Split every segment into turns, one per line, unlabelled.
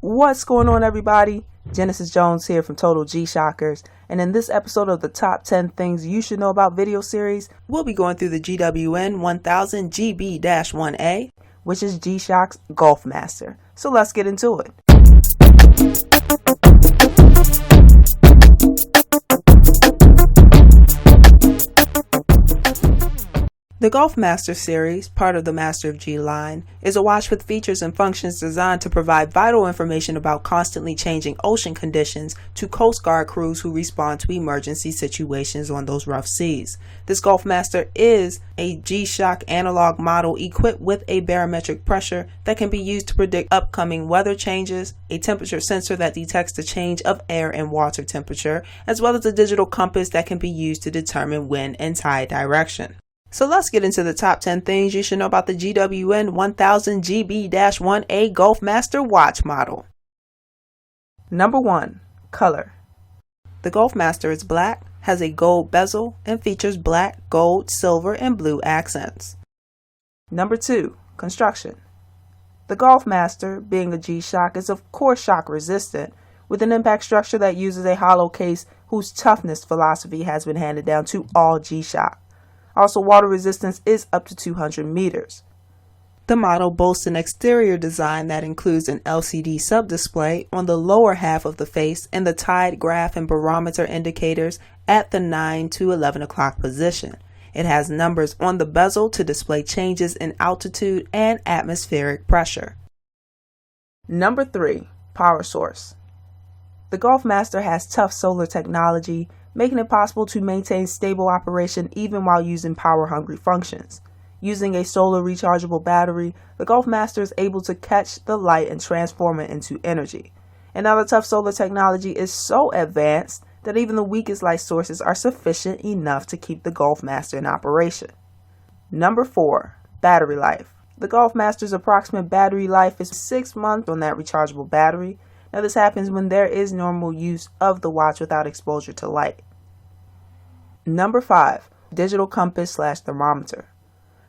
What's going on, everybody? Genesis Jones here from Total G-Shockers, and in this episode of the Top 10 Things You Should Know About video series, we'll be going through the GWN1000GB-1A, which is G-Shock's Gulf Master. So let's get into it. The Gulf Master series, part of the Master of G line, is a watch with features and functions designed to provide vital information about constantly changing ocean conditions to Coast Guard crews who respond to emergency situations on those rough seas. This Gulf Master is a G-Shock analog model equipped with a barometric pressure that can be used to predict upcoming weather changes, a temperature sensor that detects the change of air and water temperature, as well as a digital compass that can be used to determine wind and tide direction. So let's get into the top 10 things you should know about the GWN1000GB-1A Gulf Master watch model. Number 1. Color. The Gulf Master is black, has a gold bezel, and features black, gold, silver, and blue accents. Number 2. Construction. The Gulf Master, being a G-Shock, is of course shock resistant, with an impact structure that uses a hollow case whose toughness philosophy has been handed down to all G-Shock. Also, water resistance is up to 200 meters. The model boasts an exterior design that includes an LCD sub-display on the lower half of the face and the tide graph and barometer indicators at the 9 to 11 o'clock position. It has numbers on the bezel to display changes in altitude and atmospheric pressure. Number 3. Power source. The Gulf Master has tough solar technology, making it possible to maintain stable operation even while using power-hungry functions. Using a solar rechargeable battery, the Gulf Master is able to catch the light and transform it into energy. And now the tough solar technology is so advanced that even the weakest light sources are sufficient enough to keep the Gulf Master in operation. Number 4. Battery life. The Gulf Master's approximate battery life is 6 months on that rechargeable battery. Now this happens when there is normal use of the watch without exposure to light. Number 5. Digital compass / thermometer.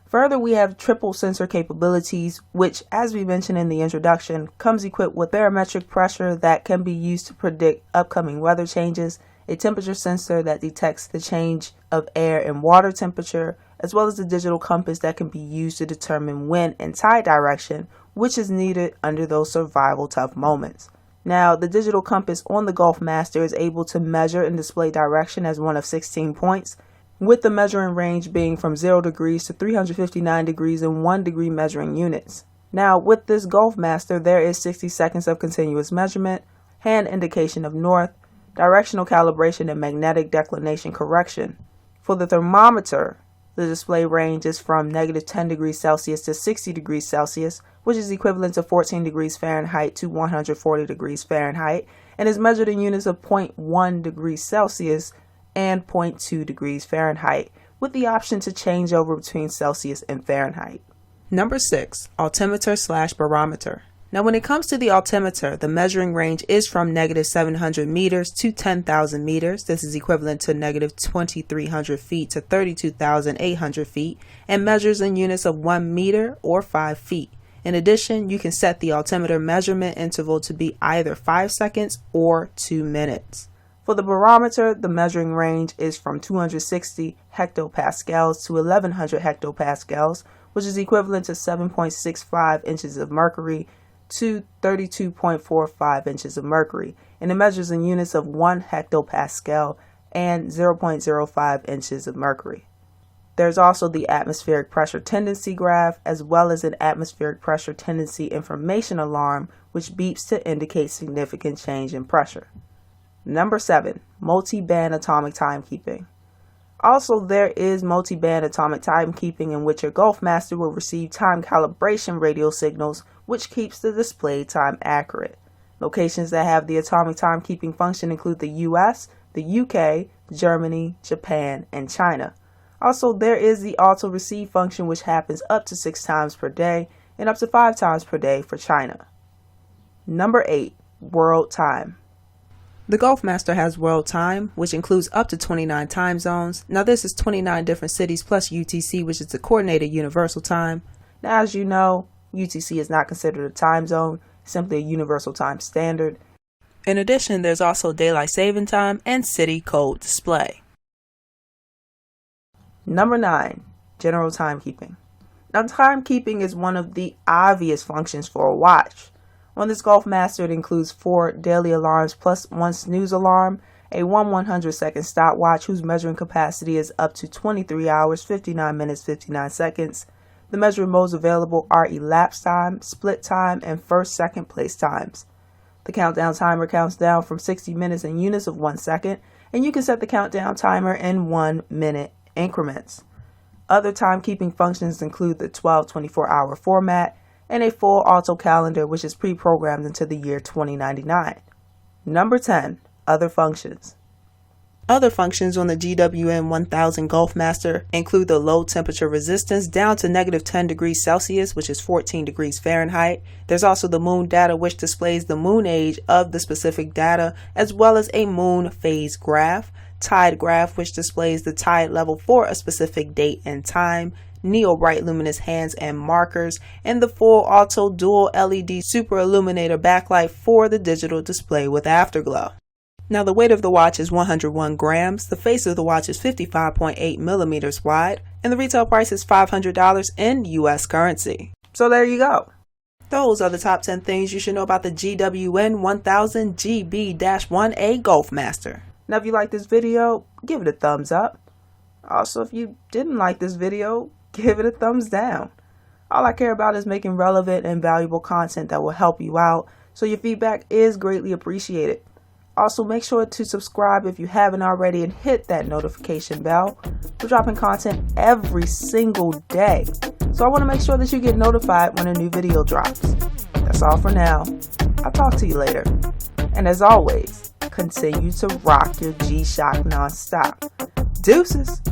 Further, we have triple sensor capabilities, which, as we mentioned in the introduction, comes equipped with barometric pressure that can be used to predict upcoming weather changes, a temperature sensor that detects the change of air and water temperature, as well as a digital compass that can be used to determine wind and tide direction, which is needed under those survival tough moments. Now, the digital compass on the Gulf Master is able to measure and display direction as one of 16 points, with the measuring range being from 0 degrees to 359 degrees in 1 degree measuring units. Now, with this Gulf Master, there is 60 seconds of continuous measurement, hand indication of north, directional calibration, and magnetic declination correction. For the thermometer, the display range is from negative 10 degrees Celsius to 60 degrees Celsius, which is equivalent to 14 degrees Fahrenheit to 140 degrees Fahrenheit, and is measured in units of 0.1 degrees Celsius and 0.2 degrees Fahrenheit, with the option to change over between Celsius and Fahrenheit. Number 6. Altimeter / barometer. Now, when it comes to the altimeter, the measuring range is from negative 700 meters to 10,000 meters. This is equivalent to negative 2,300 feet to 32,800 feet, and measures in units of 1 meter or 5 feet. In addition, you can set the altimeter measurement interval to be either 5 seconds or 2 minutes. For the barometer, the measuring range is from 260 hectopascals to 1100 hectopascals, which is equivalent to 7.65 inches of mercury to 32.45 inches of mercury, and it measures in units of 1 hectopascal and 0.05 inches of mercury. There's also the atmospheric pressure tendency graph, as well as an atmospheric pressure tendency information alarm, which beeps to indicate significant change in pressure. Number 7. Multi-band atomic timekeeping. Also, there is multi-band atomic timekeeping, in which your Gulf Master will receive time calibration radio signals, which keeps the displayed time accurate. Locations that have the atomic timekeeping function include the US, the UK, Germany, Japan, and China. Also, there is the auto receive function, which happens up to 6 times per day and up to 5 times per day for China. Number 8. World time. The Gulf Master has world time, which includes up to 29 time zones. Now this is 29 different cities plus UTC, which is the coordinated universal time. Now, as you know, UTC is not considered a time zone. simply a universal time standard. In addition, there's also daylight saving time and city code display. Number 9, general timekeeping. Now, timekeeping is one of the obvious functions for a watch. On this Golfmaster, it includes 4 daily alarms plus 1 snooze alarm, a 1/100-second stopwatch whose measuring capacity is up to 23 hours, 59 minutes, 59 seconds. The measuring modes available are elapsed time, split time, and first second place times. The countdown timer counts down from 60 minutes in units of 1 second, and you can set the countdown timer in 1-minute increments. Other timekeeping functions include the 12/24-hour format and a full auto calendar, which is pre-programmed into the year 2099. Number 10, other functions. Other functions on the GWN1000 Gulf Master include the low temperature resistance down to -10 degrees Celsius, which is 14 degrees Fahrenheit. There's also the moon data, which displays the moon age of the specific data, as well as a moon phase graph, tide graph, which displays the tide level for a specific date and time, neo bright luminous hands and markers, and the full auto dual LED super illuminator backlight for the digital display with afterglow. Now, the weight of the watch is 101 grams, the face of the watch is 55.8 millimeters wide, and the retail price is $500 in US currency. So there you go. Those are the top 10 things you should know about the GWN1000GB-1A Gulf Master. Now, if you like this video, give it a thumbs up. Also, if you didn't like this video, give it a thumbs down. All I care about is making relevant and valuable content that will help you out, so your feedback is greatly appreciated. Also, make sure to subscribe if you haven't already and hit that notification bell. We're dropping content every single day, so I want to make sure that you get notified when a new video drops. That's all for now. I'll talk to you later. And as always, continue to rock your G-Shock nonstop. Deuces!